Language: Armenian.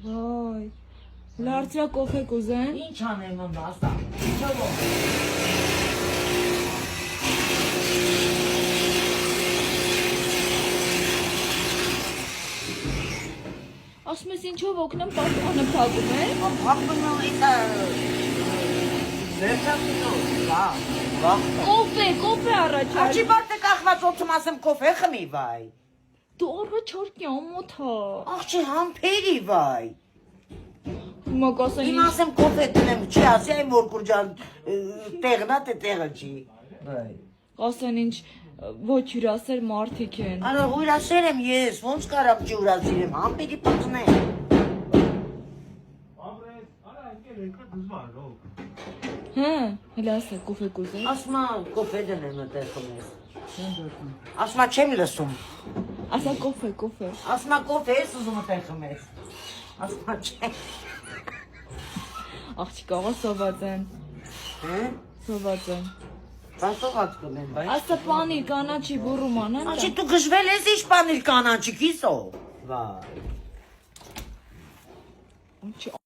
Vay. Լարձրա կոֆե կուզեն։ Ինչ անեմ ասա։ Ինչով։ Ասում ես ինչով օգնեմ, պատմանը փակում է։ Փակում եմ դա։ Զերծակնո, վա։ Կոֆե առաջ։ Աչի բարտը կախված օծում ասեմ կոֆե խմի վայ։ Դու օրը 4 կյա մոթա։ Աղջի համբերի վայ։ Հիմա կասեն Իմ ասեմ կոֆե տնեմ, չի ասի այն որ կուրջան տեղնա թե տեղը չի։ Վայ։ Կասեն ինչ ոչ հյուրասեր մարդիկ են։ Արա հյուրասեր եմ ես, ոնց կարամ ջուրասիրեմ, համբերի պատնեմ։ Հա, հələ ասա կոֆե կուզեն։ Ասմա կոֆե դնեմ այդտեղ խմես։ Ասմա չեմ լսում։ Ասա կոֆե։ Ասմա կոֆե ես ուզում այդտեղ խմես։ Ասմա չեմ։ Աղջիկա սոված են։ Հա։ Սոված են։ Բասոված կնեմ, բայ։ Ասա պանիր կանաչի բուրուման են։ Աշի դու գժվել ես ինչ բաներ կանանչի կիսո։ Վայ։ Ինչ